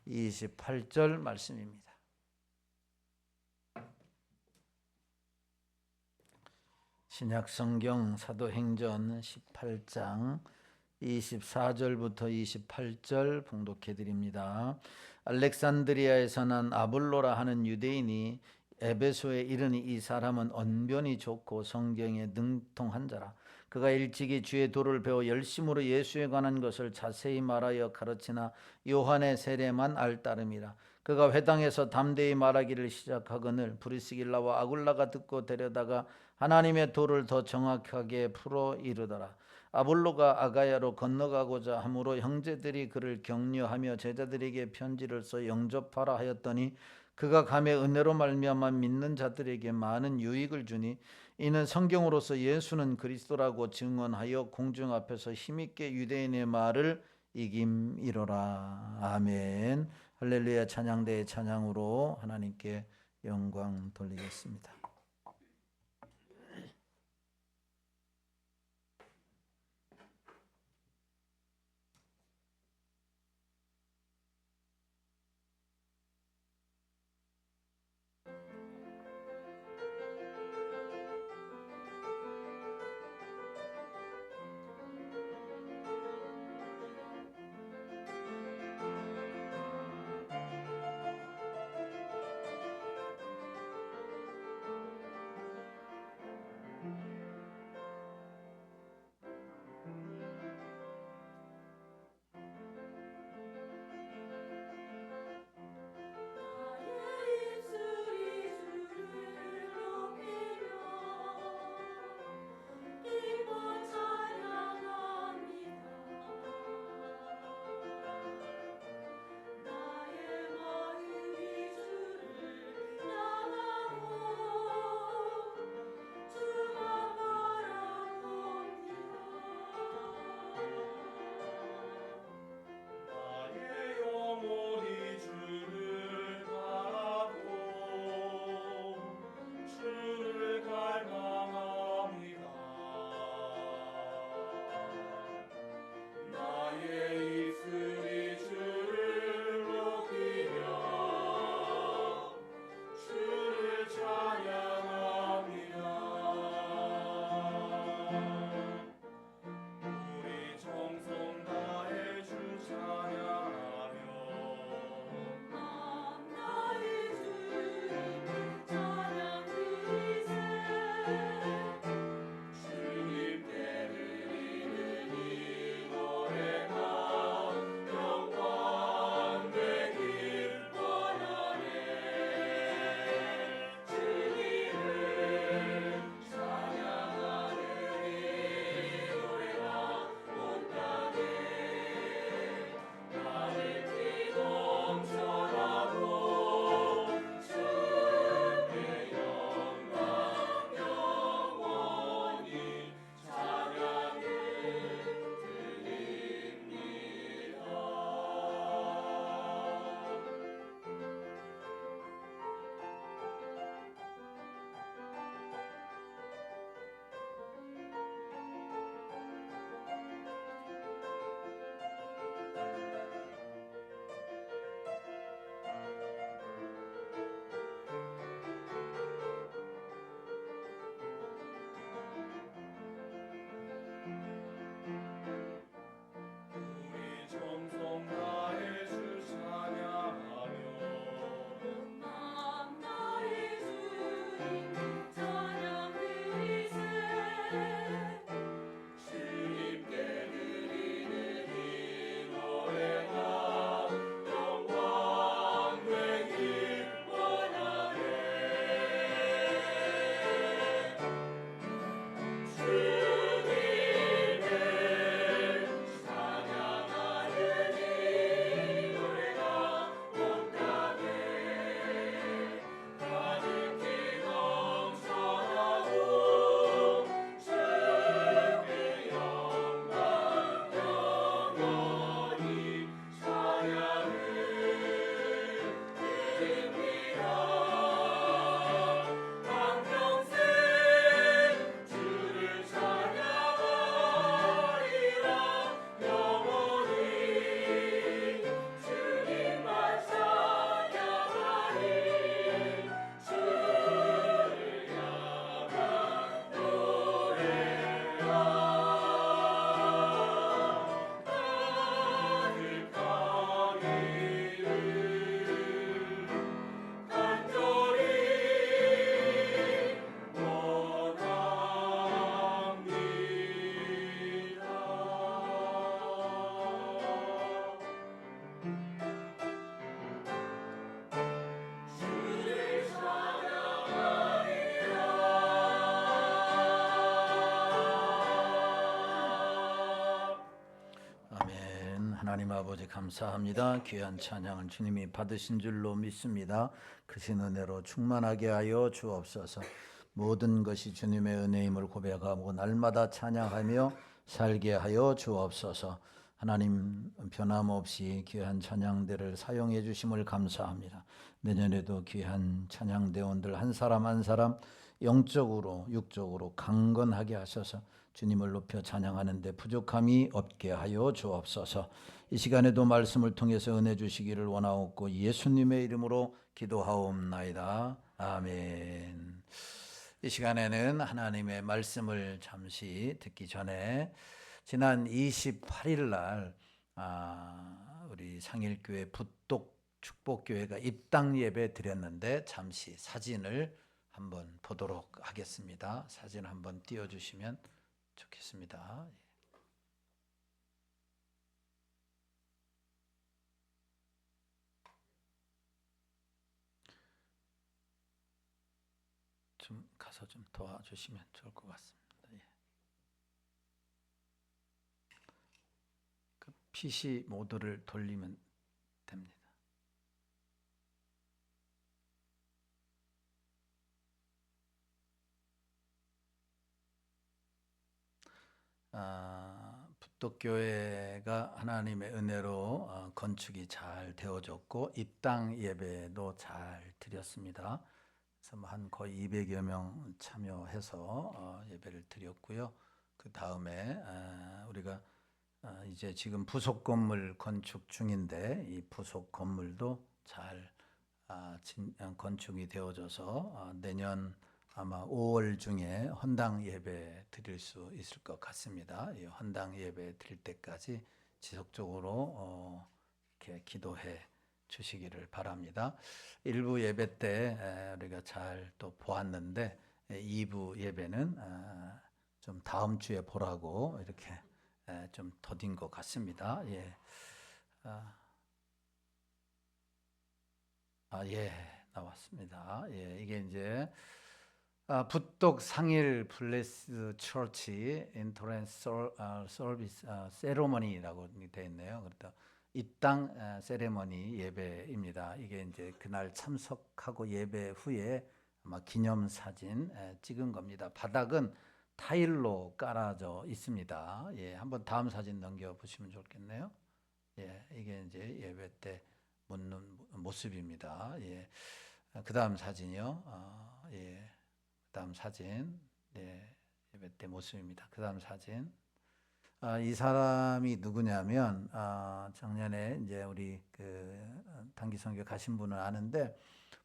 28절 말씀입니다. 신약성경 사도행전 18장 24절부터 28절 봉독해 드립니다. 알렉산드리아에서 난 아볼로라 하는 유대인이 에베소에 이르니 이 사람은 언변이 좋고 성경에 능통한 자라. 그가 일찍이 주의 도를 배워 열심으로 예수에 관한 것을 자세히 말하여 가르치나 요한의 세례만 알 따름이라. 그가 회당에서 담대히 말하기를 시작하거늘 브리스길라와 아굴라가 듣고 데려다가 하나님의 도를 더 정확하게 풀어 이르더라. 아볼로가 아가야로 건너가고자 하므로 형제들이 그를 격려하며 제자들에게 편지를 써 영접하라 하였더니 그가 감에 은혜로 말미암아 믿는 자들에게 많은 유익을 주니 이는 성경으로서 예수는 그리스도라고 증언하여 공중 앞에서 힘있게 유대인의 말을 이김이로라. 아멘. 할렐루야. 찬양대의 찬양으로 하나님께 영광 돌리겠습니다. 하나님 아버지 감사합니다. 귀한 찬양을 주님이 받으신 줄로 믿습니다. 크신 은혜로 충만하게 하여 주옵소서. 모든 것이 주님의 은혜임을 고백하고 날마다 찬양하며 살게 하여 주옵소서. 하나님 변함없이 귀한 찬양들을 사용해 주심을 감사합니다. 내년에도 귀한 찬양대원들 한 사람 한 사람 영적으로 육적으로 강건하게 하셔서 주님을 높여 찬양하는 데 부족함이 없게 하여 주옵소서. 이 시간에도 말씀을 통해서 은혜 주시기를 원하옵고 예수님의 이름으로 기도하옵나이다. 아멘. 이 시간에는 하나님의 말씀을 잠시 듣기 전에 지난 28일 날 우리 상일교회 붓독 축복교회가 입당 예배 드렸는데 잠시 사진을 한번 보도록 하겠습니다. 사진 한번 띄워주시면 좋겠습니다. 좀 가서 좀 도와주시면 좋을 것 같습니다. 그 PC 모드를 돌리면 됩니다. 붓독교회가 하나님의 은혜로 건축이 잘 되어졌고 입당 예배도 잘 드렸습니다. 그래서 한 거의 200여 명 참여해서 예배를 드렸고요. 그 다음에 우리가 이제 지금 부속 건물 건축 중인데 이 부속 건물도 잘 건축이 되어져서 내년 아마 5월 중에 헌당 예배 드릴 수 있을 것 같습니다. 이 헌당 예배 드릴 때까지 지속적으로 이렇게 기도해 주시기를 바랍니다. 1부 예배 때 우리가 잘 또 보았는데 2부 예배는 좀 다음 주에 보라고 이렇게 좀 더딘 것 같습니다. 예. 예, 나왔습니다. 예, 이게 이제 붓독 상일 블레스 처치 인트런스 서비스 세레머니라고 되어 있네요. 그러니까 입당 세레머니 예배입니다. 이게 이제 그날 참석하고 예배 후에 아마 기념 사진 찍은 겁니다. 바닥은 타일로 깔아져 있습니다. 예, 한번 다음 사진 넘겨 보시면 좋겠네요. 예, 이게 이제 예배 때 묻는 모습입니다. 예, 그 다음 사진이요. 예. 그다음 사진, 네, 예배 때 모습입니다. 그다음 사진, 이 사람이 누구냐면 작년에 이제 우리 그 단기 선교 가신 분은 아는데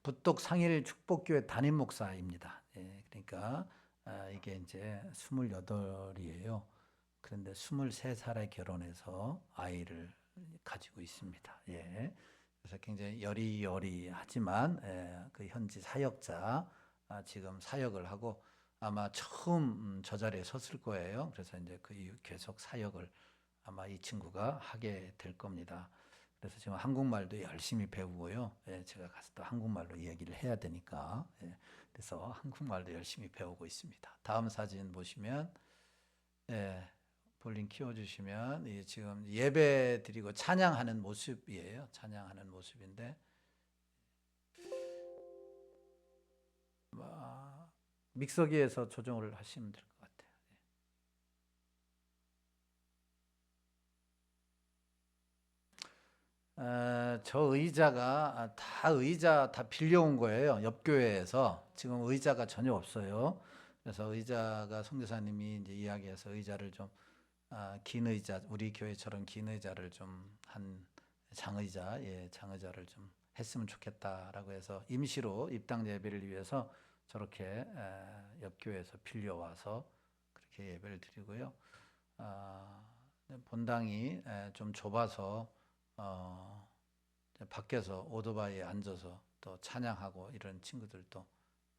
붓독 상일 축복교회 담임 목사입니다. 예, 그러니까 이게 이제 28이에요. 그런데 23살에 결혼해서 아이를 가지고 있습니다. 예, 그래서 굉장히 여리여리하지만 그 현지 사역자. 지금 사역을 하고 아마 처음 저 자리에 섰을 거예요. 그래서 이제 그 이후 계속 사역을 아마 이 친구가 하게 될 겁니다. 그래서 지금 한국말도 열심히 배우고요. 예, 제가 가서 또 한국말로 이야기를 해야 되니까. 예, 그래서 한국말도 열심히 배우고 있습니다. 다음 사진 보시면, 예, 볼륨 키워주시면, 지금 예배 드리고 찬양하는 모습이에요. 찬양하는 모습인데, 믹서기에서 조정을 하시면 될 것 같아요. 저 의자가 의자 다 빌려온 거예요. 옆 교회에서 지금 의자가 전혀 없어요. 그래서 의자가 송교사님이 이제 이야기해서 의자를 좀 긴 의자, 우리 교회처럼 긴 의자를 좀 한 장의자, 예, 장의자를 좀 했으면 좋겠다라고 해서 임시로 입당 예배를 위해서 저렇게 옆 교회에서 빌려와서 그렇게 예배를 드리고요. 본당이 좀 좁아서 밖에서 오토바이에 앉아서 또 찬양하고 이런 친구들도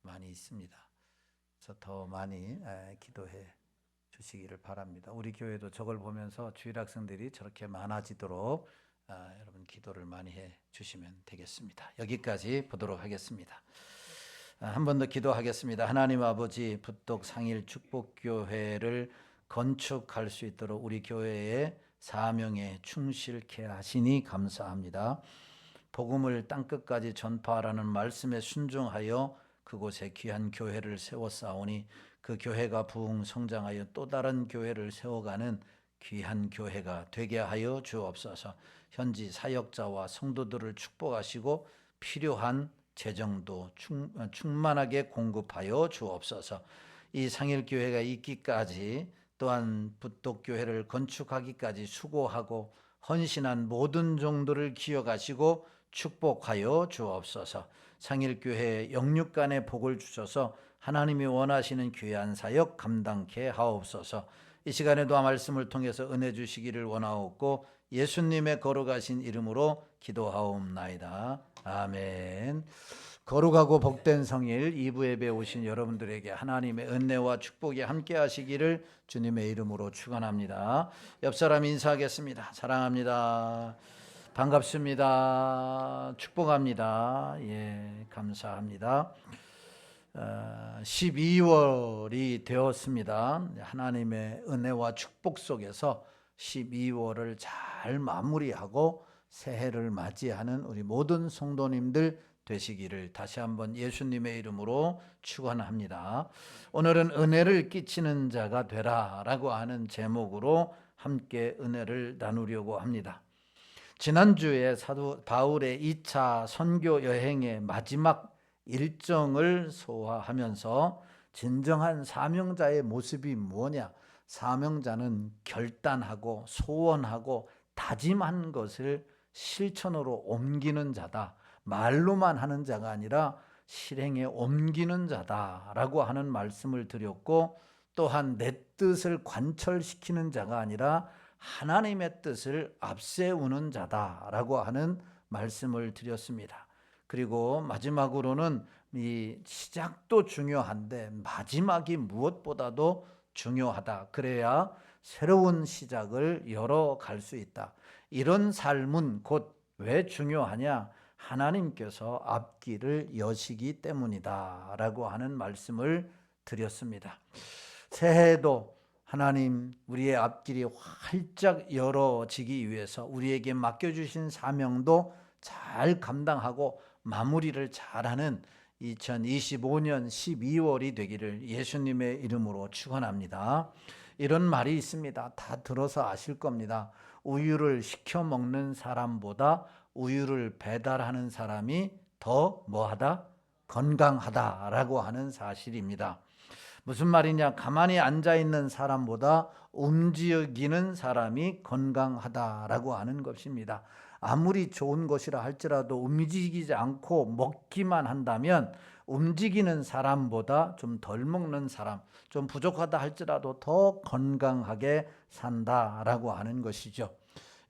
많이 있습니다. 그래서 더 많이 기도해 주시기를 바랍니다. 우리 교회도 저걸 보면서 주일 학생들이 저렇게 많아지도록 여러분 기도를 많이 해 주시면 되겠습니다. 여기까지 보도록 하겠습니다. 한 번 더 기도하겠습니다. 하나님 아버지, 붓독 상일 축복교회를 건축할 수 있도록 우리 교회에 사명에 충실케 하시니 감사합니다. 복음을 땅끝까지 전파하라는 말씀에 순종하여 그곳에 귀한 교회를 세웠사오니 그 교회가 부흥 성장하여 또 다른 교회를 세워가는 귀한 교회가 되게 하여 주옵소서. 현지 사역자와 성도들을 축복하시고 필요한 재정도 충만하게 공급하여 주옵소서. 이 상일교회가 있기까지 또한 붓독교회를 건축하기까지 수고하고 헌신한 모든 종들을 기억하시고 축복하여 주옵소서. 상일교회에 영육간의 복을 주셔서 하나님이 원하시는 귀한 사역 감당케 하옵소서. 이 시간에도 말씀을 통해서 은혜 주시기를 원하옵고 예수님의 거룩하신 이름으로 기도하옵나이다. 아멘. 거룩하고 복된 성일 2부 예배에 오신 여러분들에게 하나님의 은혜와 축복이 함께 하시기를 주님의 이름으로 축원합니다. 옆 사람 인사하겠습니다. 사랑합니다. 반갑습니다. 축복합니다. 예, 감사합니다. 12월이 되었습니다. 하나님의 은혜와 축복 속에서 12월을 잘 마무리하고 새해를 맞이하는 우리 모든 성도님들 되시기를 다시 한번 예수님의 이름으로 축원합니다. 오늘은 은혜를 끼치는 자가 되라라고 하는 제목으로 함께 은혜를 나누려고 합니다. 지난주에 사도 바울의 2차 선교 여행의 마지막 일정을 소화하면서 진정한 사명자의 모습이 뭐냐? 사명자는 결단하고 소원하고 다짐한 것을 실천으로 옮기는 자다. 말로만 하는 자가 아니라 실행에 옮기는 자다라고 하는 말씀을 드렸고, 또한 내 뜻을 관철시키는 자가 아니라 하나님의 뜻을 앞세우는 자다라고 하는 말씀을 드렸습니다. 그리고 마지막으로는 이 시작도 중요한데 마지막이 무엇보다도 중요하다. 그래야 새로운 시작을 열어갈 수 있다. 이런 삶은 곧 왜 중요하냐? 하나님께서 앞길을 여시기 때문이다 라고 하는 말씀을 드렸습니다. 새해에도 하나님 우리의 앞길이 활짝 열어지기 위해서 우리에게 맡겨주신 사명도 잘 감당하고 마무리를 잘하는 2025년 12월이 되기를 예수님의 이름으로 축원합니다. 이런 말이 있습니다. 다 들어서 아실 겁니다. 우유를 시켜 먹는 사람보다 우유를 배달하는 사람이 더 뭐하다? 건강하다라고 하는 사실입니다. 무슨 말이냐? 가만히 앉아있는 사람보다 움직이는 사람이 건강하다라고 하는 것입니다. 아무리 좋은 것이라 할지라도 움직이지 않고 먹기만 한다면 움직이는 사람보다 좀 덜 먹는 사람, 좀 부족하다 할지라도 더 건강하게 산다라고 하는 것이죠.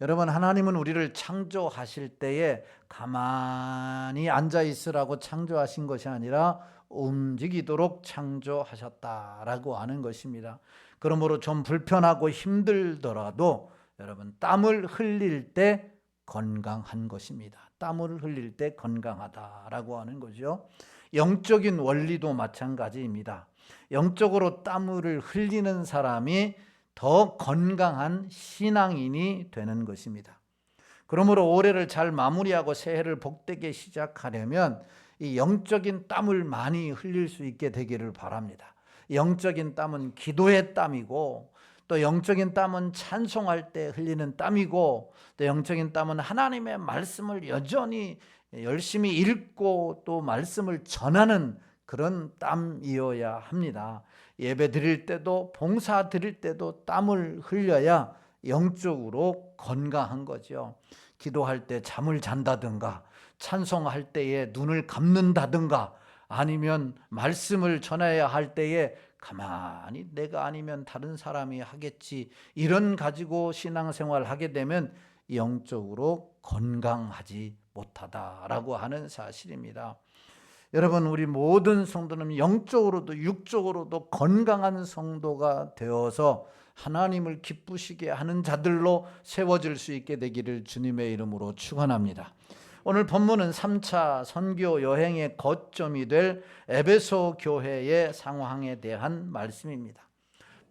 여러분, 하나님은 우리를 창조하실 때에 가만히 앉아 있으라고 창조하신 것이 아니라 움직이도록 창조하셨다라고 하는 것입니다. 그러므로 좀 불편하고 힘들더라도 여러분, 땀을 흘릴 때 건강한 것입니다. 땀을 흘릴 때 건강하다라고 하는 거죠. 영적인 원리도 마찬가지입니다. 영적으로 땀을 흘리는 사람이 더 건강한 신앙인이 되는 것입니다. 그러므로 올해를 잘 마무리하고 새해를 복되게 시작하려면 이 영적인 땀을 많이 흘릴 수 있게 되기를 바랍니다. 영적인 땀은 기도의 땀이고, 또 영적인 땀은 찬송할 때 흘리는 땀이고, 또 영적인 땀은 하나님의 말씀을 여전히 열심히 읽고 또 말씀을 전하는 그런 땀이어야 합니다. 예배 드릴 때도 봉사 드릴 때도 땀을 흘려야 영적으로 건강한 거죠. 기도할 때 잠을 잔다든가, 찬송할 때에 눈을 감는다든가, 아니면 말씀을 전해야 할 때에 가만히 내가 아니면 다른 사람이 하겠지, 이런 가지고 신앙생활을 하게 되면 영적으로 건강하지 못하다라고 하는 사실입니다. 여러분, 우리 모든 성도는 영적으로도 육적으로도 건강한 성도가 되어서 하나님을 기쁘시게 하는 자들로 세워질 수 있게 되기를 주님의 이름으로 축원합니다. 오늘 본문은 3차 선교 여행의 거점이 될 에베소 교회의 상황에 대한 말씀입니다.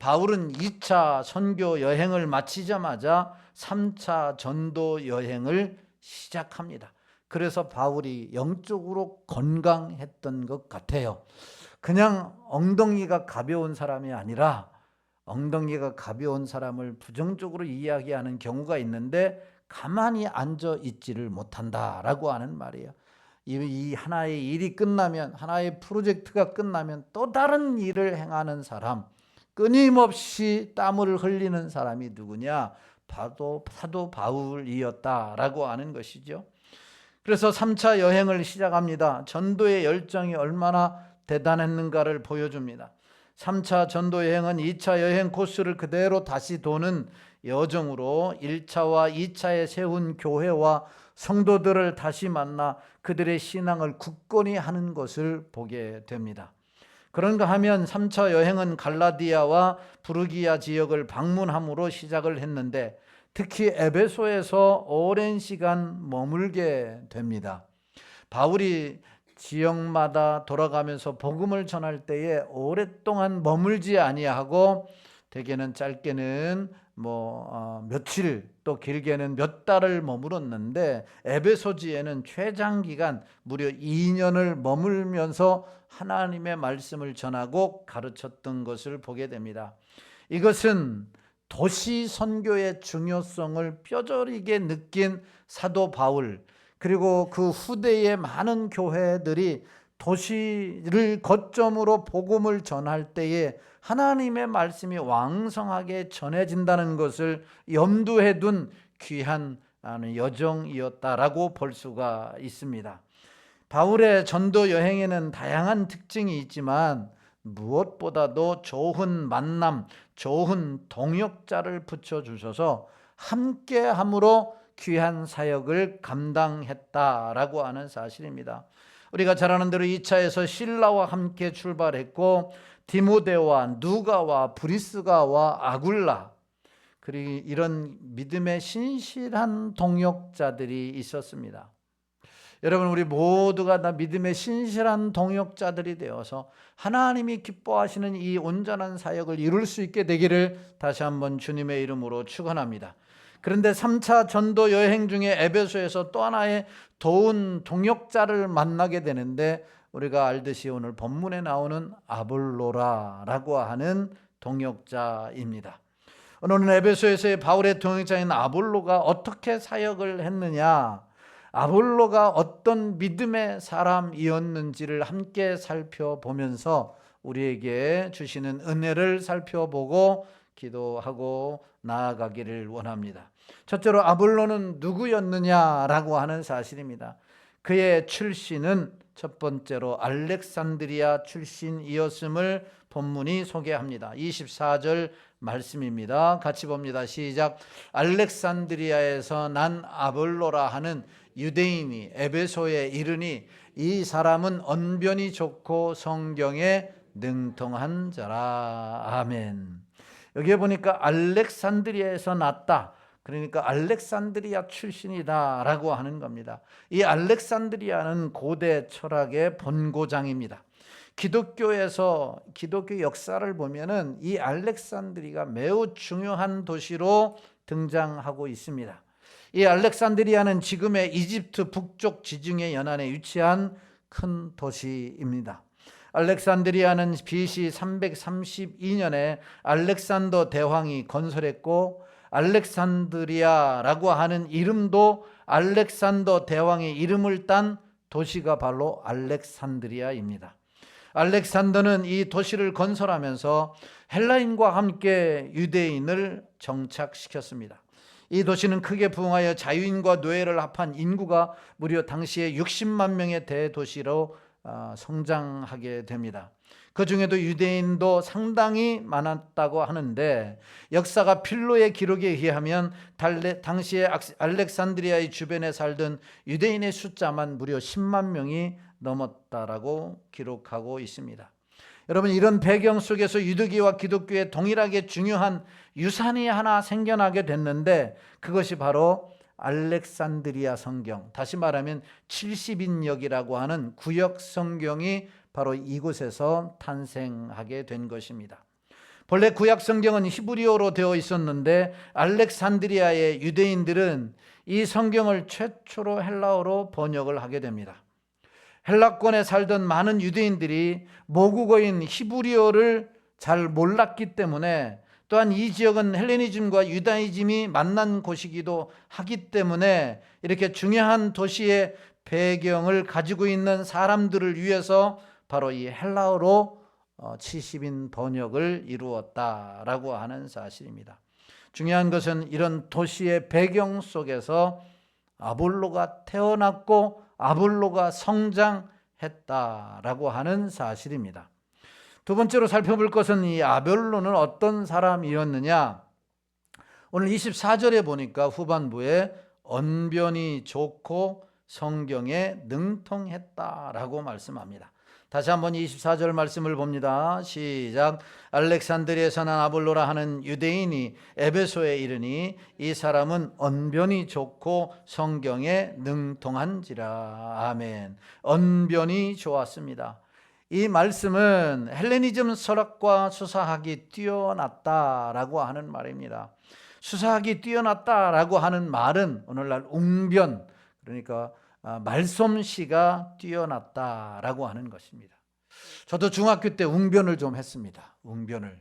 바울은 2차 선교 여행을 마치자마자 3차 전도 여행을 시작합니다. 그래서 바울이 영적으로 건강했던 것 같아요. 그냥 엉덩이가 가벼운 사람이 아니라 엉덩이가 가벼운 사람을 부정적으로 이야기하는 경우가 있는데 가만히 앉아 있지를 못한다라고 하는 말이에요. 이 하나의 일이 끝나면, 하나의 프로젝트가 끝나면 또 다른 일을 행하는 사람, 끊임없이 땀을 흘리는 사람이 누구냐? 사도 바울이었다라고 하는 것이죠. 그래서 3차 여행을 시작합니다. 전도의 열정이 얼마나 대단했는가를 보여줍니다. 3차 전도 여행은 2차 여행 코스를 그대로 다시 도는 여정으로 1차와 2차에 세운 교회와 성도들을 다시 만나 그들의 신앙을 굳건히 하는 것을 보게 됩니다. 그런가 하면 3차 여행은 갈라디아와 부르기아 지역을 방문함으로 시작을 했는데 특히 에베소에서 오랜 시간 머물게 됩니다. 바울이 지역마다 돌아가면서 복음을 전할 때에 오랫동안 머물지 아니하고 대개는 짧게는 며칠 또 길게는 몇 달을 머물었는데 에베소지에는 최장기간 무려 2년을 머물면서 하나님의 말씀을 전하고 가르쳤던 것을 보게 됩니다. 이것은 도시 선교의 중요성을 뼈저리게 느낀 사도 바울, 그리고 그 후대의 많은 교회들이 도시를 거점으로 복음을 전할 때에 하나님의 말씀이 왕성하게 전해진다는 것을 염두에 둔 귀한 여정이었다라고 볼 수가 있습니다. 바울의 전도 여행에는 다양한 특징이 있지만 무엇보다도 좋은 만남, 좋은 동역자를 붙여주셔서 함께함으로 귀한 사역을 감당했다라고 하는 사실입니다. 우리가 잘 아는 대로 2차에서 실라와 함께 출발했고 디모데와 누가와 브리스가와 아굴라, 그리고 이런 믿음의 신실한 동역자들이 있었습니다. 여러분, 우리 모두가 다 믿음의 신실한 동역자들이 되어서 하나님이 기뻐하시는 이 온전한 사역을 이룰 수 있게 되기를 다시 한번 주님의 이름으로 축원합니다. 그런데 3차 전도 여행 중에 에베소에서 또 하나의 도운 동역자를 만나게 되는데 우리가 알듯이 오늘 본문에 나오는 아볼로라라고 하는 동역자입니다. 오늘은 에베소에서의 바울의 동역자인 아볼로가 어떻게 사역을 했느냐, 아볼로가 어떤 믿음의 사람이었는지를 함께 살펴보면서 우리에게 주시는 은혜를 살펴보고 기도하고 나아가기를 원합니다. 첫째로 아볼로는 누구였느냐라고 하는 사실입니다. 그의 출신은 첫 번째로 알렉산드리아 출신이었음을 본문이 소개합니다. 24절 말씀입니다. 같이 봅니다. 시작. 알렉산드리아에서 난 아볼로라 하는 유대인이 에베소에 이르니 이 사람은 언변이 좋고 성경에 능통한 자라. 아멘. 여기에 보니까 알렉산드리아에서 났다, 그러니까 알렉산드리아 출신이다 라고 하는 겁니다. 이 알렉산드리아는 고대 철학의 본고장입니다. 기독교에서 기독교 역사를 보면은 이 알렉산드리아가 매우 중요한 도시로 등장하고 있습니다. 이 알렉산드리아는 지금의 이집트 북쪽 지중해 연안에 위치한 큰 도시입니다. 알렉산드리아는 BC 332년에 알렉산더 대왕이 건설했고 알렉산드리아라고 하는 이름도 알렉산더 대왕의 이름을 딴 도시가 바로 알렉산드리아입니다. 알렉산더는 이 도시를 건설하면서 헬라인과 함께 유대인을 정착시켰습니다. 이 도시는 크게 부흥하여 자유인과 노예를 합한 인구가 무려 당시에 60만 명의 대도시로 성장하게 됩니다. 그 중에도 유대인도 상당히 많았다고 하는데 역사가 필로의 기록에 의하면 당시에 알렉산드리아의 주변에 살던 유대인의 숫자만 무려 10만 명이 넘었다라고 기록하고 있습니다. 여러분, 이런 배경 속에서 유대교와 기독교에 동일하게 중요한 유산이 하나 생겨나게 됐는데 그것이 바로 알렉산드리아 성경, 다시 말하면 70인역이라고 하는 구역 성경이 바로 이곳에서 탄생하게 된 것입니다. 본래 구약 성경은 히브리어로 되어 있었는데 알렉산드리아의 유대인들은 이 성경을 최초로 헬라어로 번역을 하게 됩니다. 헬라권에 살던 많은 유대인들이 모국어인 히브리어를 잘 몰랐기 때문에, 또한 이 지역은 헬레니즘과 유다이즘이 만난 곳이기도 하기 때문에 이렇게 중요한 도시의 배경을 가지고 있는 사람들을 위해서 바로 이 헬라어로 70인 번역을 이루었다라고 하는 사실입니다. 중요한 것은 이런 도시의 배경 속에서 아볼로가 태어났고 아볼로가 성장했다라고 하는 사실입니다. 두 번째로 살펴볼 것은 이 아볼로는 어떤 사람이었느냐. 오늘 24절에 보니까 후반부에 언변이 좋고 성경에 능통했다라고 말씀합니다. 다시 한번 24절 말씀을 봅니다. 시작. 알렉산드리아에서 난 아볼로라 하는 유대인이 에베소에 이르니 이 사람은 언변이 좋고 성경에 능통한지라. 아멘. 언변이 좋았습니다. 이 말씀은 헬레니즘 철학과 수사학이 뛰어났다라고 하는 말입니다. 수사학이 뛰어났다라고 하는 말은 오늘날 웅변, 그러니까 말솜씨가 뛰어났다라고 하는 것입니다. 저도 중학교 때 웅변을 좀 했습니다. 웅변을,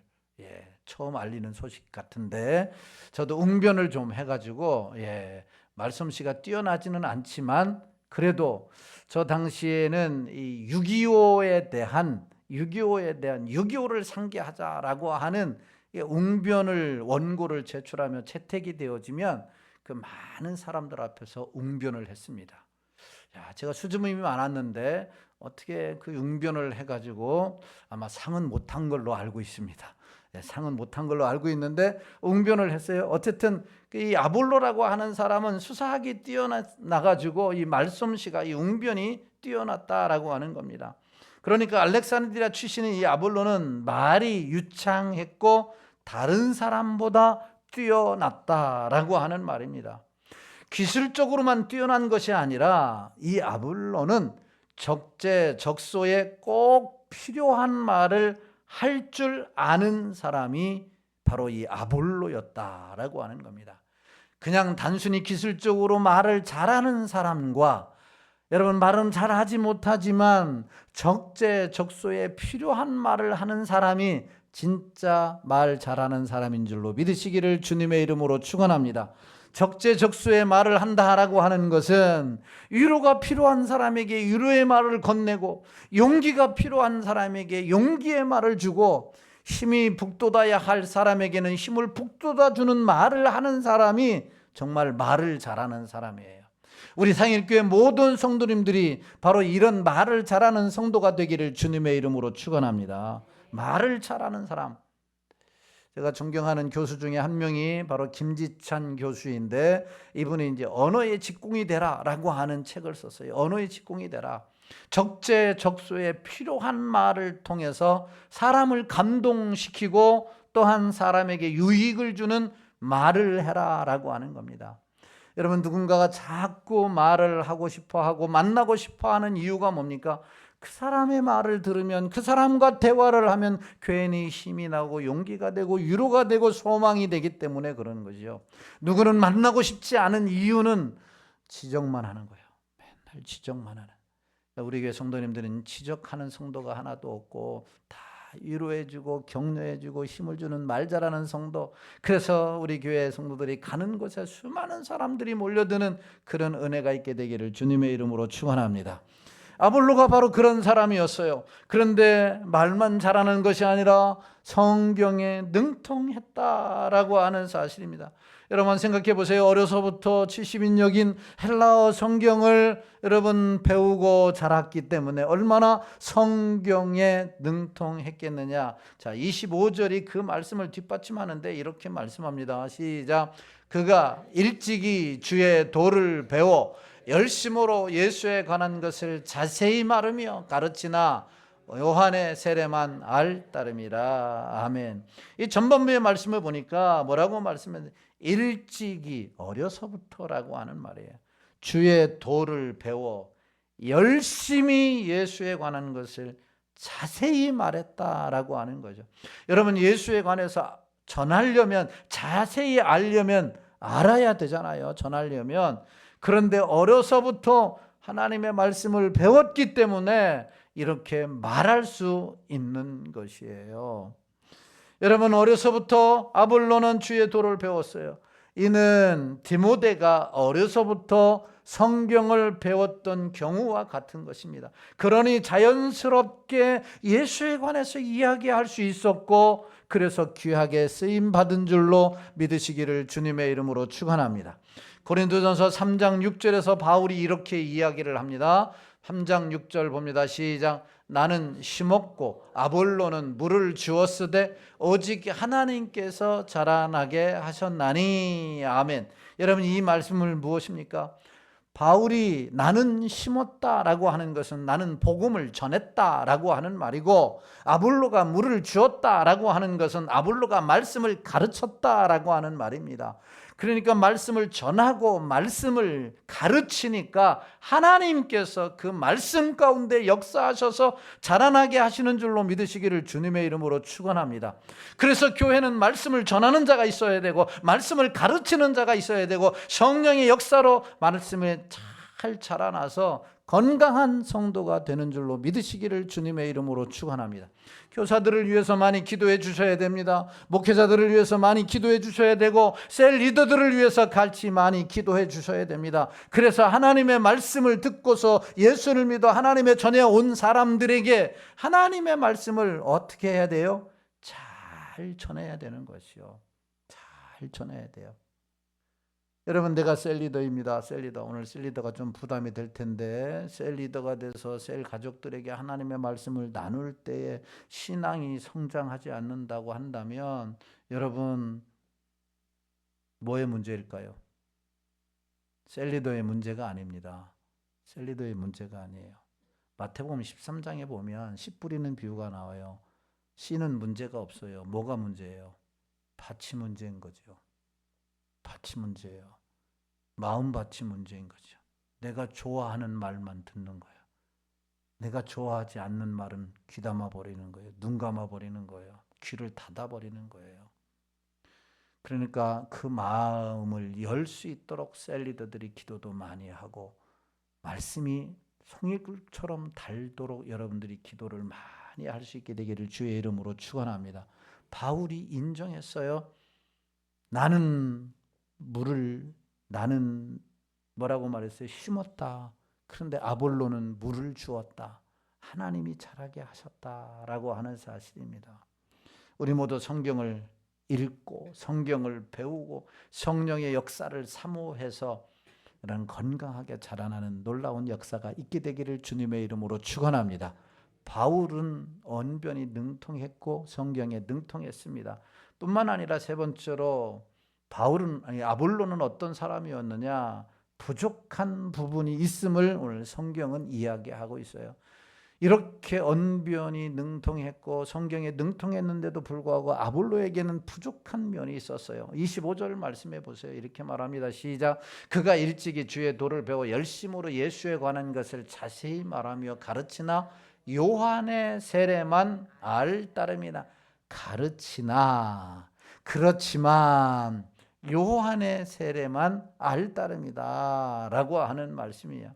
처음 알리는 소식 같은데 저도 웅변을 좀 해가지고 말솜씨가 뛰어나지는 않지만 그래도 저 당시에는 이 6.25에 대한 6.25를 상기하자라고 하는 웅변을 원고를 제출하며 채택이 되어지면 그 많은 사람들 앞에서 웅변을 했습니다. 제가 수줍음이 많았는데 어떻게 그 웅변을 해가지고 아마 상은 못한 걸로 알고 있습니다. 상은 못한 걸로 알고 있는데 웅변을 했어요. 어쨌든 이 아볼로라고 하는 사람은 수사학이 뛰어나가지고 이 말솜씨가, 이 웅변이 뛰어났다라고 하는 겁니다. 그러니까 알렉산드리아 출신인 이 아볼로는 말이 유창했고 다른 사람보다 뛰어났다라고 하는 말입니다. 기술적으로만 뛰어난 것이 아니라 이 아볼로는 적재적소에 꼭 필요한 말을 할 줄 아는 사람이 바로 이 아볼로였다라고 하는 겁니다. 그냥 단순히 기술적으로 말을 잘하는 사람과, 여러분 말은 잘하지 못하지만 적재적소에 필요한 말을 하는 사람이 진짜 말 잘하는 사람인 줄로 믿으시기를 주님의 이름으로 축원합니다. 적재적소의 말을 한다라고 하는 것은 위로가 필요한 사람에게 위로의 말을 건네고, 용기가 필요한 사람에게 용기의 말을 주고, 힘이 북돋아야 할 사람에게는 힘을 북돋아 주는 말을 하는 사람이 정말 말을 잘하는 사람이에요. 우리 상일교회 모든 성도님들이 바로 이런 말을 잘하는 성도가 되기를 주님의 이름으로 축원합니다. 말을 잘하는 사람. 제가 존경하는 교수 중에 한 명이 바로 김지찬 교수인데, 이분이 이제 언어의 직공이 되라라고 하는 책을 썼어요. 언어의 직공이 되라. 적재적소에 필요한 말을 통해서 사람을 감동시키고 또한 사람에게 유익을 주는 말을 해라라고 하는 겁니다. 여러분, 누군가가 자꾸 말을 하고 싶어하고 만나고 싶어하는 이유가 뭡니까? 그 사람의 말을 들으면, 그 사람과 대화를 하면 괜히 힘이 나고 용기가 되고 위로가 되고 소망이 되기 때문에 그러는 거죠. 누구는 만나고 싶지 않은 이유는 지적만 하는 거예요. 맨날 지적만 하는. 우리 교회 성도님들은 지적하는 성도가 하나도 없고 다 위로해주고 격려해주고 힘을 주는 말 잘하는 성도. 그래서 우리 교회 성도들이 가는 곳에 수많은 사람들이 몰려드는 그런 은혜가 있게 되기를 주님의 이름으로 축원합니다. 아볼로가 바로 그런 사람이었어요. 그런데 말만 잘하는 것이 아니라 성경에 능통했다라고 하는 사실입니다. 여러분 생각해 보세요. 어려서부터 70인역인 헬라어 성경을 여러분 배우고 자랐기 때문에 얼마나 성경에 능통했겠느냐. 자, 25절이 그 말씀을 뒷받침하는데 이렇게 말씀합니다. 시작. 그가 일찍이 주의 도를 배워 열심으로 예수에 관한 것을 자세히 말하며 가르치나 요한의 세례만 알 따름이라. 아멘. 이 전반부의 말씀을 보니까 뭐라고 말씀했는데, 일찍이, 어려서부터라고 하는 말이에요. 주의 도를 배워 열심히 예수에 관한 것을 자세히 말했다라고 하는 거죠. 여러분, 예수에 관해서 전하려면, 자세히 알려면 알아야 되잖아요. 전하려면. 그런데 어려서부터 하나님의 말씀을 배웠기 때문에 이렇게 말할 수 있는 것이에요. 여러분, 어려서부터 아볼로는 주의 도를 배웠어요. 이는 디모데가 어려서부터 성경을 배웠던 경우와 같은 것입니다. 그러니 자연스럽게 예수에 관해서 이야기할 수 있었고, 그래서 귀하게 쓰임 받은 줄로 믿으시기를 주님의 이름으로 축원합니다. 고린도전서 3장 6절에서 바울이 이렇게 이야기를 합니다. 3장 6절 봅니다. 시작. 나는 심었고 아볼로는 물을 주었으되 오직 하나님께서 자라나게 하셨나니. 아멘. 여러분, 이 말씀을 무엇입니까? 바울이 나는 심었다라고 하는 것은 나는 복음을 전했다라고 하는 말이고, 아볼로가 물을 주었다라고 하는 것은 아볼로가 말씀을 가르쳤다라고 하는 말입니다. 그러니까 말씀을 전하고 말씀을 가르치니까 하나님께서 그 말씀 가운데 역사하셔서 자라나게 하시는 줄로 믿으시기를 주님의 이름으로 축원합니다. 그래서 교회는 말씀을 전하는 자가 있어야 되고 말씀을 가르치는 자가 있어야 되고 성령의 역사로 말씀에 잘 자라나서 건강한 성도가 되는 줄로 믿으시기를 주님의 이름으로 축원합니다. 교사들을 위해서 많이 기도해 주셔야 됩니다. 목회자들을 위해서 많이 기도해 주셔야 되고 셀 리더들을 위해서 같이 많이 기도해 주셔야 됩니다. 그래서 하나님의 말씀을 듣고서 예수를 믿어 하나님의 전에 온 사람들에게 하나님의 말씀을 어떻게 해야 돼요? 잘 전해야 되는 것이요. 잘 전해야 돼요. 여러분, 내가 셀리더입니다. 셀리더. 오늘 셀리더가 좀 부담이 될 텐데, 셀리더가 돼서 셀 가족들에게 하나님의 말씀을 나눌 때에 신앙이 성장하지 않는다고 한다면 여러분, 뭐의 문제일까요? 셀리더의 문제가 아닙니다. 셀리더의 문제가 아니에요. 마태복음 13장에 보면 씨 뿌리는 비유가 나와요. 씨는 문제가 없어요. 뭐가 문제예요? 밭이 문제인 거죠. 밭이 문제예요. 마음밭이 문제인 거죠. 내가 좋아하는 말만 듣는 거예요. 내가 좋아하지 않는 말은 귀담아 버리는 거예요. 눈 감아 버리는 거예요. 귀를 닫아 버리는 거예요. 그러니까 그 마음을 열 수 있도록 셀리더들이 기도도 많이 하고 말씀이 송이굴처럼 달도록 여러분들이 기도를 많이 할 수 있게 되기를 주의 이름으로 축원합니다. 바울이 인정했어요. 나는 뭐라고 말했어요? 심었다. 그런데 아볼로는 물을 주었다. 하나님이 자라게 하셨다라고 하는 사실입니다. 우리 모두 성경을 읽고 성경을 배우고 성령의 역사를 사모해서 이런 건강하게 자라나는 놀라운 역사가 있게 되기를 주님의 이름으로 축원합니다. 바울은 언변이 능통했고 성경에 능통했습니다. 뿐만 아니라 세 번째로 아볼로는 어떤 사람이었느냐? 부족한 부분이 있음을 오늘 성경은 이야기하고 있어요. 이렇게 언변이 능통했고 성경에 능통했는데도 불구하고 아볼로에게는 부족한 면이 있었어요. 25절 말씀해 보세요. 이렇게 말합니다. 시작. 그가 일찍이 주의 도를 배워 열심으로 예수에 관한 것을 자세히 말하며 가르치나 요한의 세례만 알 따름이나. 가르치나 그렇지만 요한의 세례만 알 따름이다 라고 하는 말씀이에요.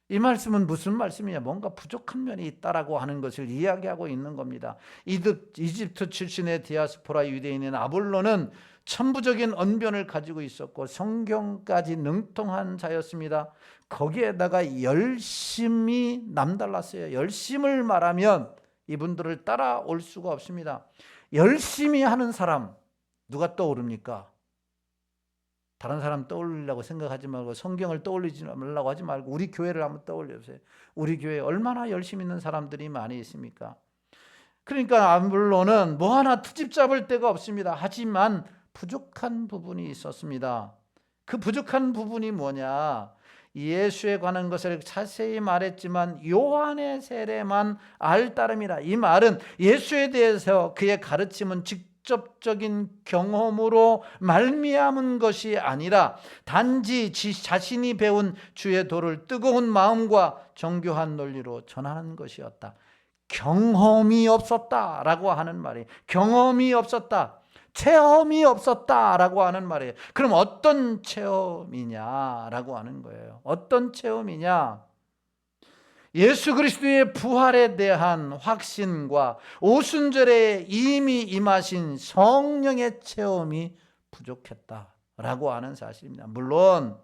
이 말씀은 무슨 말씀이냐? 뭔가 부족한 면이 있다라고 하는 것을 이야기하고 있는 겁니다. 이집트 출신의 디아스포라 유대인인 아볼로는 천부적인 언변을 가지고 있었고 성경까지 능통한 자였습니다. 거기에다가 열심히 남달랐어요. 열심을 말하면 이분들을 따라올 수가 없습니다. 열심히 하는 사람 누가 떠오릅니까? 다른 사람 떠올리려고 생각하지 말고 성경을 떠올리지 말라고 하지 말고 우리 교회를 한번 떠올려보세요. 우리 교회에 얼마나 열심히 있는 사람들이 많이 있습니까? 그러니까 아볼로는 뭐 하나 트집 잡을 데가 없습니다. 하지만 부족한 부분이 있었습니다. 그 부족한 부분이 뭐냐? 예수에 관한 것을 자세히 말했지만 요한의 세례만 알 따름이라. 이 말은 예수에 대해서 그의 가르침은 직접적인 경험으로 말미암은 것이 아니라 단지 자신이 배운 주의 도를 뜨거운 마음과 정교한 논리로 전하는 것이었다. 경험이 없었다라고 하는 말이에요. 경험이 없었다. 체험이 없었다라고 하는 말이에요. 그럼 어떤 체험이냐라고 하는 거예요. 어떤 체험이냐? 예수 그리스도의 부활에 대한 확신과 오순절에 이미 임하신 성령의 체험이 부족했다라고 하는 사실입니다. 물론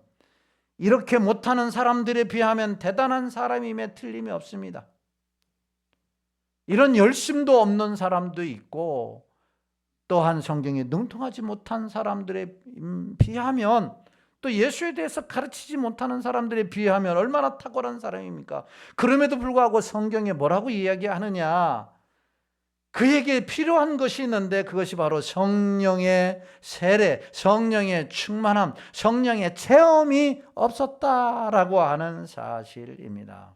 이렇게 못하는 사람들에 비하면 대단한 사람임에 틀림이 없습니다. 이런 열심도 없는 사람도 있고, 또한 성경에 능통하지 못한 사람들에 비하면, 또 예수에 대해서 가르치지 못하는 사람들에 비하면 얼마나 탁월한 사람입니까? 그럼에도 불구하고 성경에 뭐라고 이야기하느냐? 그에게 필요한 것이 있는데 그것이 바로 성령의 세례, 성령의 충만함, 성령의 체험이 없었다라고 하는 사실입니다.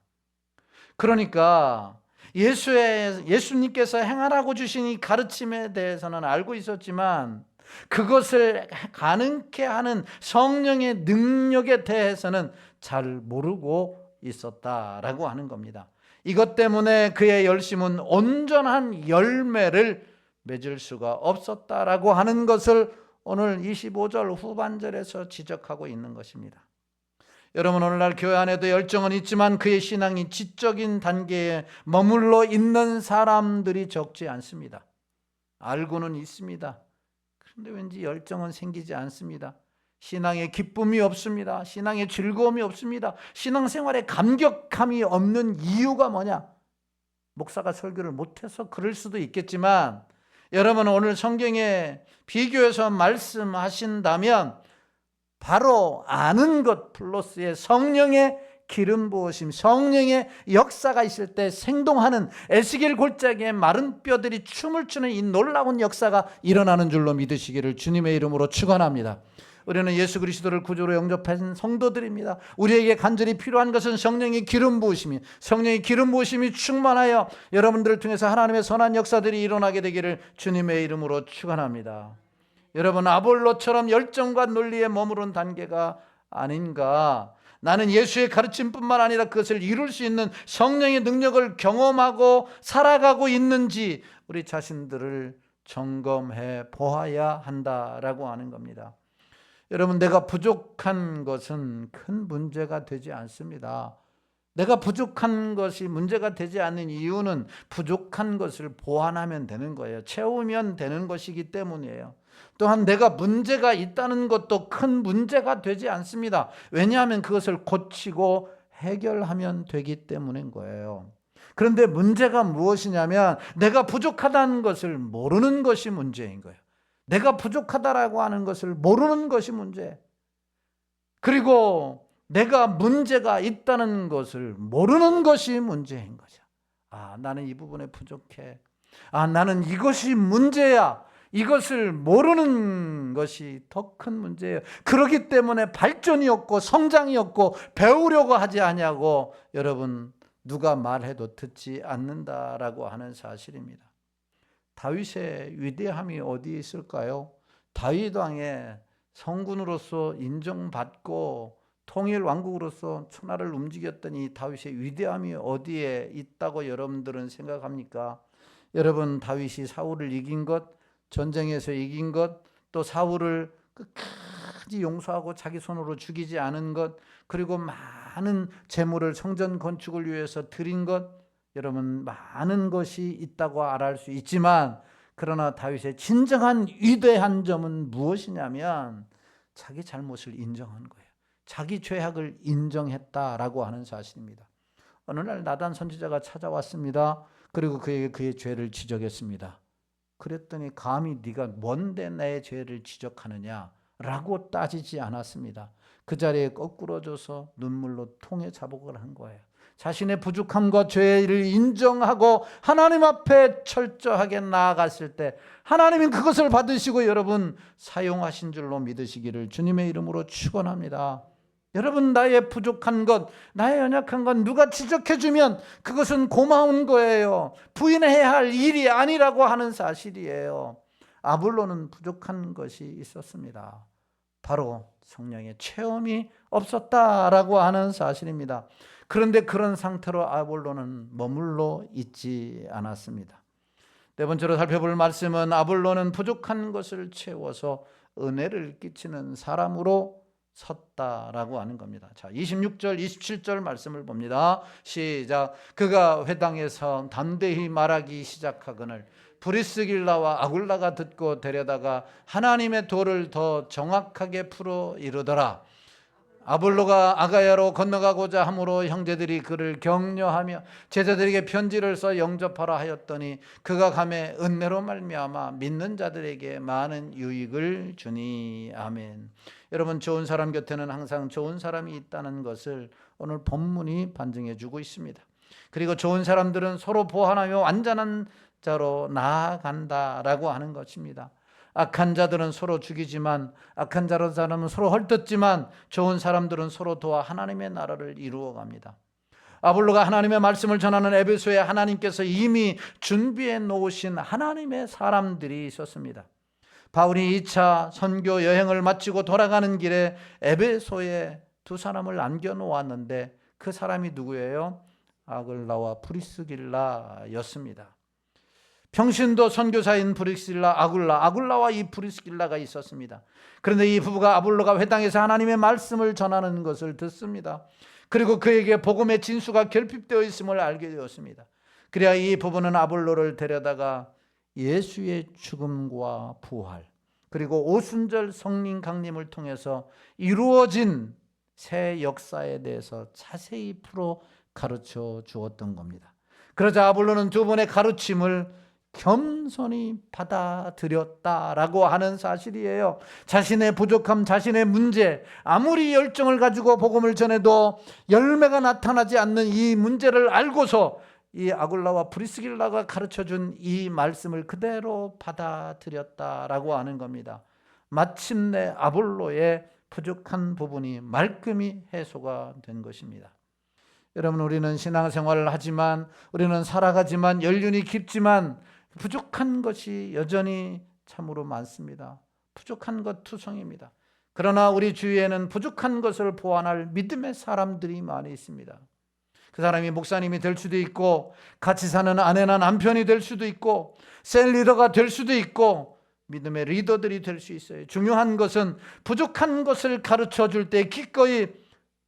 그러니까 예수님께서 행하라고 주신 이 가르침에 대해서는 알고 있었지만 그것을 가능케 하는 성령의 능력에 대해서는 잘 모르고 있었다라고 하는 겁니다. 이것 때문에 그의 열심은 온전한 열매를 맺을 수가 없었다라고 하는 것을 오늘 25절 후반절에서 지적하고 있는 것입니다. 여러분, 오늘날 교회 안에도 열정은 있지만 그의 신앙이 지적인 단계에 머물러 있는 사람들이 적지 않습니다. 알고는 있습니다. 그런데 왠지 열정은 생기지 않습니다. 신앙의 기쁨이 없습니다. 신앙의 즐거움이 없습니다. 신앙생활에 감격함이 없는 이유가 뭐냐? 목사가 설교를 못해서 그럴 수도 있겠지만, 여러분 오늘 성경에 비교해서 말씀하신다면 바로 아는 것 플러스의 성령의 기름 부으심, 성령의 역사가 있을 때 생동하는, 에스겔 골짜기에 마른 뼈들이 춤을 추는 이 놀라운 역사가 일어나는 줄로 믿으시기를 주님의 이름으로 축원합니다. 우리는 예수 그리스도를 구주로 영접한 성도들입니다. 우리에게 간절히 필요한 것은 성령의 기름 부으심이, 성령의 기름 부으심이 충만하여 여러분들을 통해서 하나님의 선한 역사들이 일어나게 되기를 주님의 이름으로 축원합니다. 여러분, 아볼로처럼 열정과 논리에 머무른 단계가 아닌가? 나는 예수의 가르침뿐만 아니라 그것을 이룰 수 있는 성령의 능력을 경험하고 살아가고 있는지 우리 자신들을 점검해 보아야 한다라고 하는 겁니다. 여러분, 내가 부족한 것은 큰 문제가 되지 않습니다. 내가 부족한 것이 문제가 되지 않는 이유는 부족한 것을 보완하면 되는 거예요. 채우면 되는 것이기 때문이에요. 또한 내가 문제가 있다는 것도 큰 문제가 되지 않습니다. 왜냐하면 그것을 고치고 해결하면 되기 때문인 거예요. 그런데 문제가 무엇이냐면 내가 부족하다는 것을 모르는 것이 문제인 거예요. 내가 부족하다라고 하는 것을 모르는 것이 문제. 그리고 내가 문제가 있다는 것을 모르는 것이 문제인 거죠. 나는 이 부분에 부족해. 나는 이것이 문제야. 이것을 모르는 것이 더 큰 문제예요. 그렇기 때문에 발전이 없고 성장이 없고 배우려고 하지 않냐고 여러분, 누가 말해도 듣지 않는다라고 하는 사실입니다. 다윗의 위대함이 어디에 있을까요? 다윗 왕의 성군으로서 인정받고 통일 왕국으로서 천하를 움직였던 이 다윗의 위대함이 어디에 있다고 여러분들은 생각합니까? 여러분, 다윗이 사울을 이긴 것, 전쟁에서 이긴 것, 또 사울을 끝까지 용서하고 자기 손으로 죽이지 않은 것, 그리고 많은 재물을 성전 건축을 위해서 드린 것, 여러분 많은 것이 있다고 알할 수 있지만, 그러나 다윗의 진정한 위대한 점은 무엇이냐면 자기 잘못을 인정한 거예요. 자기 죄악을 인정했다라고 하는 사실입니다. 어느 날 나단 선지자가 찾아왔습니다. 그리고 그에게 그의 죄를 지적했습니다. 그랬더니 감히 네가 뭔데 내 죄를 지적하느냐라고 따지지 않았습니다. 그 자리에 거꾸러져서 눈물로 통에 자복을 한 거예요. 자신의 부족함과 죄를 인정하고 하나님 앞에 철저하게 나아갔을 때 하나님은 그것을 받으시고 여러분 사용하신 줄로 믿으시기를 주님의 이름으로 축원합니다. 여러분, 나의 부족한 것, 나의 연약한 것 누가 지적해주면 그것은 고마운 거예요. 부인해야 할 일이 아니라고 하는 사실이에요. 아볼로는 부족한 것이 있었습니다. 바로 성령의 체험이 없었다라고 하는 사실입니다. 그런데 그런 상태로 아볼로는 머물러 있지 않았습니다. 네 번째로 살펴볼 말씀은 아볼로는 부족한 것을 채워서 은혜를 끼치는 사람으로 섰다라고 하는 겁니다. 자, 26절, 27절 말씀을 봅니다. 시작. 그가 회당에서 담대히 말하기 시작하거늘 브리스길라와 아굴라가 듣고 데려다가 하나님의 도를 더 정확하게 풀어 이르더라. 아볼로가 아가야로 건너가고자 함으로 형제들이 그를 격려하며 제자들에게 편지를 써 영접하라 하였더니 그가 가매 은혜로 말미암아 믿는 자들에게 많은 유익을 주니. 아멘. 여러분, 좋은 사람 곁에는 항상 좋은 사람이 있다는 것을 오늘 본문이 반증해 주고 있습니다. 그리고 좋은 사람들은 서로 보완하며 완전한 자로 나아간다라고 하는 것입니다. 악한 자들은 서로 죽이지만, 악한 사람은 서로 헐뜯지만, 좋은 사람들은 서로 도와 하나님의 나라를 이루어갑니다. 아볼로가 하나님의 말씀을 전하는 에베소에 하나님께서 이미 준비해 놓으신 하나님의 사람들이 있었습니다. 바울이 2차 선교 여행을 마치고 돌아가는 길에 에베소에 두 사람을 남겨놓았는데 그 사람이 누구예요? 아글라와 프리스길라였습니다. 평신도 선교사인 브리스길라, 아굴라와 이 브리스길라가 있었습니다. 그런데 이 부부가 아볼로가 회당에서 하나님의 말씀을 전하는 것을 듣습니다. 그리고 그에게 복음의 진수가 결핍되어 있음을 알게 되었습니다. 그래야 이 부부는 아볼로를 데려다가 예수의 죽음과 부활, 그리고 오순절 성령 강림을 통해서 이루어진 새 역사에 대해서 자세히 풀어 가르쳐 주었던 겁니다. 그러자 아볼로는 두 분의 가르침을 겸손히 받아들였다라고 하는 사실이에요. 자신의 부족함, 자신의 문제, 아무리 열정을 가지고 복음을 전해도 열매가 나타나지 않는 이 문제를 알고서 이 아굴라와 브리스길라가 가르쳐준 이 말씀을 그대로 받아들였다라고 하는 겁니다. 마침내 아볼로의 부족한 부분이 말끔히 해소가 된 것입니다. 여러분, 우리는 신앙생활을 하지만, 우리는 살아가지만, 연륜이 깊지만 부족한 것이 여전히 참으로 많습니다. 부족한 것 투성입니다. 그러나 우리 주위에는 부족한 것을 보완할 믿음의 사람들이 많이 있습니다. 그 사람이 목사님이 될 수도 있고, 같이 사는 아내나 남편이 될 수도 있고, 셀 리더가 될 수도 있고, 믿음의 리더들이 될 수 있어요. 중요한 것은 부족한 것을 가르쳐 줄 때 기꺼이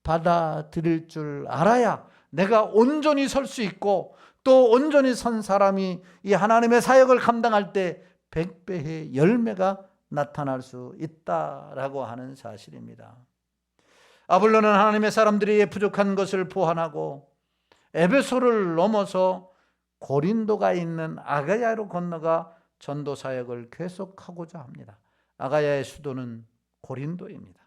받아들일 줄 알아야 내가 온전히 설 수 있고, 또 온전히 선 사람이 이 하나님의 사역을 감당할 때 100배의 열매가 나타날 수 있다라고 하는 사실입니다. 아볼로는 하나님의 사람들이 부족한 것을 보완하고 에베소를 넘어서 고린도가 있는 아가야로 건너가 전도 사역을 계속하고자 합니다. 아가야의 수도는 고린도입니다.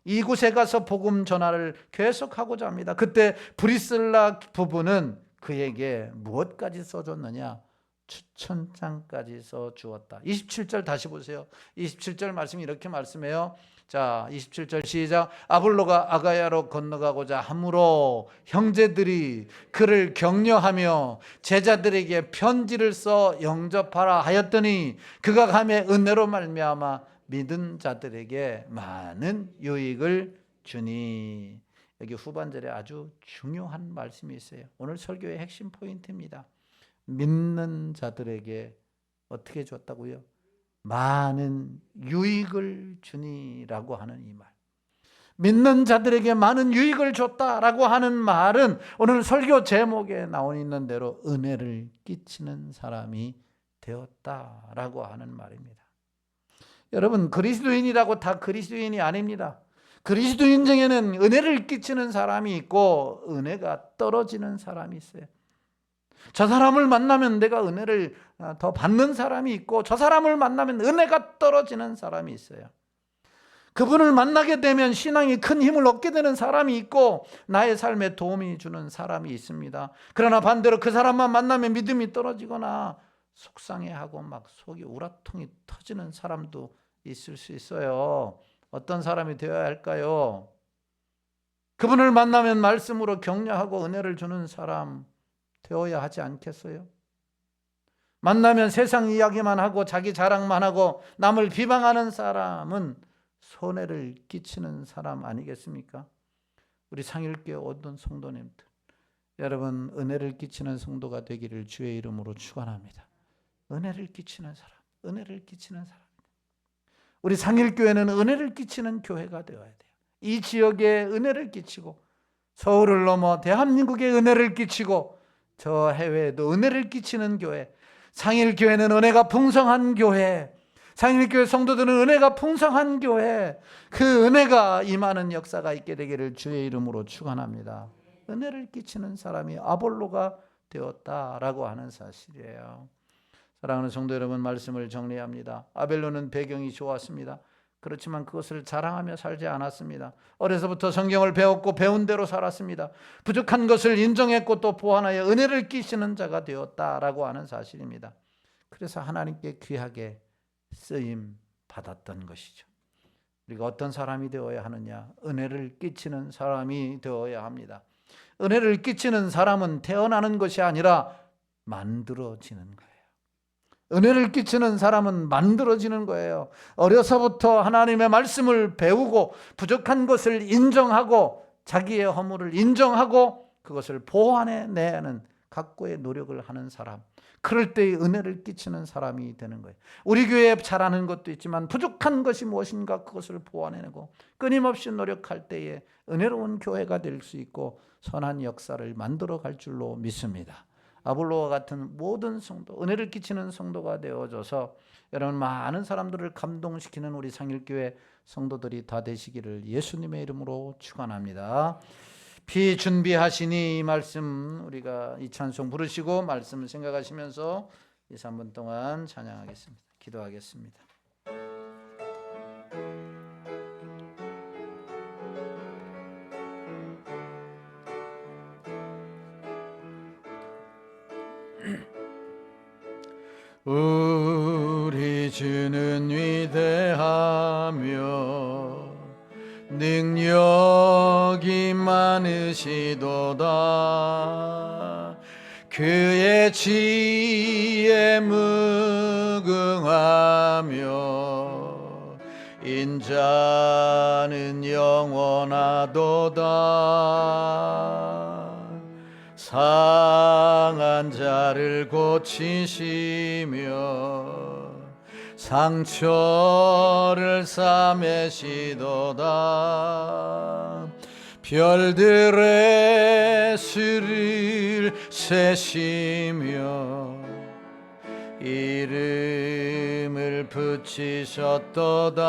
이곳에 가서 복음 전화를 계속하고자 합니다. 그때 브리슬라 부부는 그에게 무엇까지 써줬느냐? 추천장까지 써주었다. 27절 다시 보세요. 27절 말씀이 이렇게 말씀해요. 자, 27절 시작. 아볼로가 아가야로 건너가고자 함으로 형제들이 그를 격려하며 제자들에게 편지를 써 영접하라 하였더니 그가 가매 은혜로 말미암아 믿은 자들에게 많은 유익을 주니. 여기 후반절에 아주 중요한 말씀이 있어요. 오늘 설교의 핵심 포인트입니다. 믿는 자들에게 어떻게 줬다고요? 많은 유익을 주니라고 하는 이 말. 믿는 자들에게 많은 유익을 줬다라고 하는 말은 오늘 설교 제목에 나와 있는 대로 은혜를 끼치는 사람이 되었다라고 하는 말입니다. 여러분, 그리스도인이라고 다 그리스도인이 아닙니다. 그리스도인 중에는 은혜를 끼치는 사람이 있고 은혜가 떨어지는 사람이 있어요. 저 사람을 만나면 내가 은혜를 더 받는 사람이 있고, 저 사람을 만나면 은혜가 떨어지는 사람이 있어요. 그분을 만나게 되면 신앙이 큰 힘을 얻게 되는 사람이 있고, 나의 삶에 도움이 주는 사람이 있습니다. 그러나 반대로 그 사람만 만나면 믿음이 떨어지거나 속상해하고 막 속이 우라통이 터지는 사람도 있을 수 있어요. 어떤 사람이 되어야 할까요? 그분을 만나면 말씀으로 격려하고 은혜를 주는 사람 되어야 하지 않겠어요? 만나면 세상 이야기만 하고 자기 자랑만 하고 남을 비방하는 사람은 손해를 끼치는 사람 아니겠습니까? 우리 상일교회 어떤 성도님들, 여러분, 은혜를 끼치는 성도가 되기를 주의 이름으로 축원합니다. 은혜를 끼치는 사람, 은혜를 끼치는 사람. 우리 상일교회는 은혜를 끼치는 교회가 되어야 돼요. 이 지역에 은혜를 끼치고, 서울을 넘어 대한민국에 은혜를 끼치고, 저 해외에도 은혜를 끼치는 교회. 상일교회는 은혜가 풍성한 교회, 상일교회 성도들은 은혜가 풍성한 교회, 그 은혜가 임하는 역사가 있게 되기를 주의 이름으로 축원합니다. 은혜를 끼치는 사람이 아볼로가 되었다라고 하는 사실이에요. 사랑하는 성도 여러분, 말씀을 정리합니다. 아벨로는 배경이 좋았습니다. 그렇지만 그것을 자랑하며 살지 않았습니다. 어려서부터 성경을 배웠고 배운 대로 살았습니다. 부족한 것을 인정했고 또 보완하여 은혜를 끼치는 자가 되었다라고 하는 사실입니다. 그래서 하나님께 귀하게 쓰임 받았던 것이죠. 우리가 어떤 사람이 되어야 하느냐? 은혜를 끼치는 사람이 되어야 합니다. 은혜를 끼치는 사람은 태어나는 것이 아니라 만들어지는 거예요. 은혜를 끼치는 사람은 만들어지는 거예요. 어려서부터 하나님의 말씀을 배우고 부족한 것을 인정하고 자기의 허물을 인정하고 그것을 보완해내는 각고의 노력을 하는 사람, 그럴 때 은혜를 끼치는 사람이 되는 거예요. 우리 교회에 잘하는 것도 있지만 부족한 것이 무엇인가 그것을 보완해내고 끊임없이 노력할 때에 은혜로운 교회가 될 수 있고 선한 역사를 만들어 갈 줄로 믿습니다. 아볼로와 같은 모든 성도, 은혜를 끼치는 성도가 되어져서 여러분 많은 사람들을 감동시키는 우리 상일교회 성도들이 다 되시기를 예수님의 이름으로 축원합니다. 비준비하시니, 이 말씀 우리가 이 찬송 부르시고 말씀을 생각하시면서 2, 3분 동안 찬양하겠습니다. 기도하겠습니다. 우리 주는 위대하며 능력이 많으시도다. 그의 지혜 무궁하며 인자는 영원하도다. 상한 자를 고치시며 상처를 싸매시도다. 별들의 수를 세시며 이름을 붙이셨도다.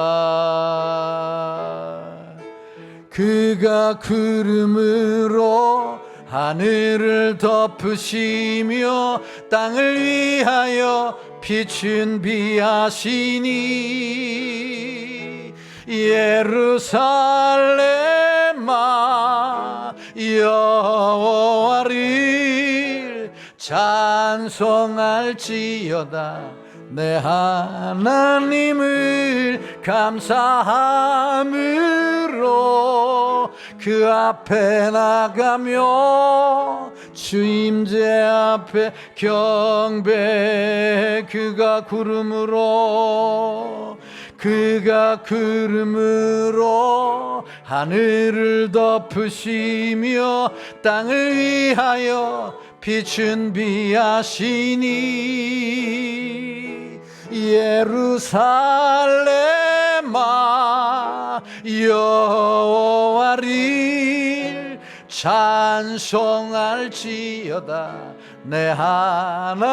그가 구름으로 하늘을 덮으시며 땅을 위하여 빛 준비하시니 예루살렘아 여호와를 찬송할지어다. 내 하나님을 감사함으로 그 앞에 나가며 주임제 앞에 경배. 그가 구름으로 하늘을 덮으시며 땅을 위하여 빛 준비하시니 예루살렘아 여호와를 찬송할지어다. 내 하나님을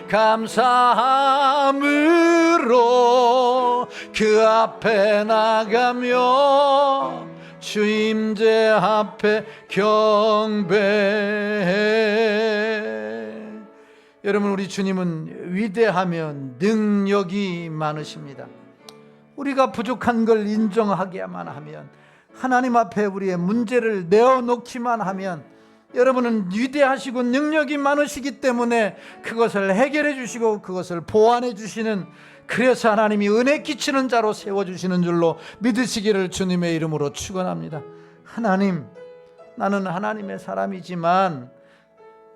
감사함으로 그 앞에 나가며 주임제 앞에 경배해. 여러분, 우리 주님은 위대하며 능력이 많으십니다. 우리가 부족한 걸 인정하기만 하면, 하나님 앞에 우리의 문제를 내어놓기만 하면, 여러분은 위대하시고 능력이 많으시기 때문에 그것을 해결해 주시고 그것을 보완해 주시는, 그래서 하나님이 은혜 끼치는 자로 세워주시는 줄로 믿으시기를 주님의 이름으로 축원합니다. 하나님, 나는 하나님의 사람이지만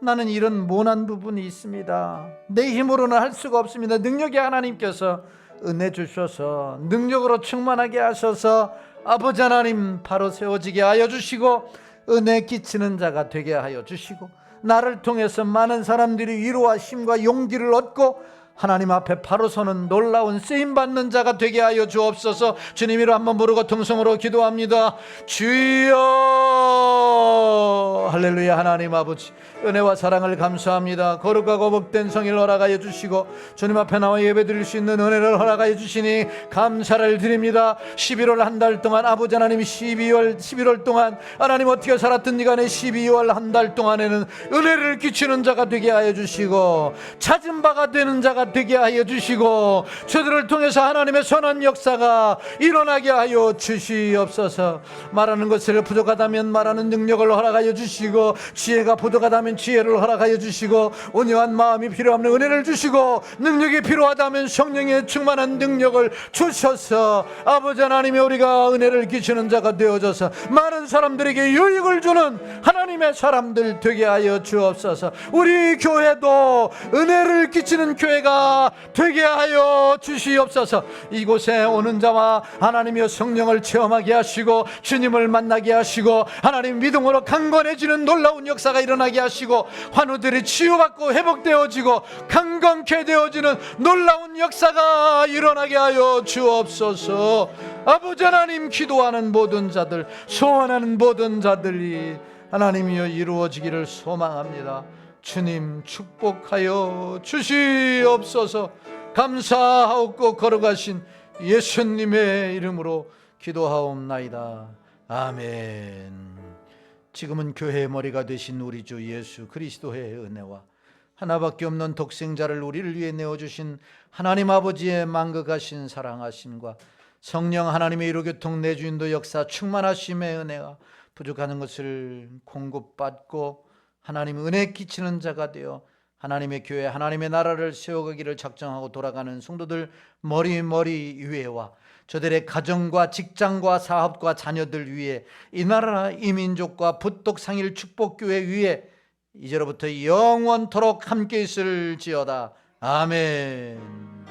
나는 이런 모난 부분이 있습니다. 내 힘으로는 할 수가 없습니다. 능력이 하나님께서 은혜 주셔서 능력으로 충만하게 하셔서 아버지 하나님 바로 세워지게 하여 주시고 은혜 끼치는 자가 되게 하여 주시고, 나를 통해서 많은 사람들이 위로와 힘과 용기를 얻고 하나님 앞에 바로 서는 놀라운 쓰임받는 자가 되게 하여 주옵소서. 주님 이름 한번 부르고 통성으로 기도합니다. 주여. 할렐루야. 하나님 아버지, 은혜와 사랑을 감사합니다. 거룩하고 복된 성일 허락하여 주시고 주님 앞에 나와 예배 드릴 수 있는 은혜를 허락하여 주시니 감사를 드립니다. 11월 한 달 동안 아버지 하나님, 11월 동안 하나님 어떻게 살았든지 간에 12월 한 달 동안에는 은혜를 끼치는 자가 되게 하여 주시고 찾은 바가 되는 자가 되게 하여 주시고 저들을 통해서 하나님의 선한 역사가 일어나게 하여 주시옵소서. 말하는 것을 부족하다면 말하는 능력을 허락하여 주시고, 지혜가 부족하다면 지혜를 허락하여 주시고, 온유한 마음이 필요하면 은혜를 주시고, 능력이 필요하다면 성령의 충만한 능력을 주셔서 아버지 하나님이 우리가 은혜를 끼치는 자가 되어져서 많은 사람들에게 유익을 주는 하나님의 사람들 되게 하여 주옵소서. 우리 교회도 은혜를 끼치는 교회가 되게 하여 주시옵소서. 이곳에 오는 자와 하나님의 성령을 체험하게 하시고 주님을 만나게 하시고 하나님 믿음으로 강건해지는 놀라운 역사가 일어나게 하시고 환우들이 치유받고 회복되어지고 강건케 되어지는 놀라운 역사가 일어나게 하여 주옵소서. 아버지 하나님, 기도하는 모든 자들, 소원하는 모든 자들이 하나님이여 이루어지기를 소망합니다. 주님 축복하여 주시옵소서. 감사하옵고 거룩하신 예수님의 이름으로 기도하옵나이다. 아멘. 지금은 교회의 머리가 되신 우리 주 예수 그리스도의 은혜와 하나밖에 없는 독생자를 우리를 위해 내어주신 하나님 아버지의 만극하신 사랑하심과 성령 하나님의 이루교통 내주인도 역사 충만하심의 은혜가 부족하는 것을 공급받고 하나님 은혜 끼치는 자가 되어 하나님의 교회, 하나님의 나라를 세워가기를 작정하고 돌아가는 성도들 머리 위에와 저들의 가정과 직장과 사업과 자녀들 위에, 이 나라 이 민족과 부독상일 축복교회 위에 이제로부터 영원토록 함께 있을지어다. 아멘.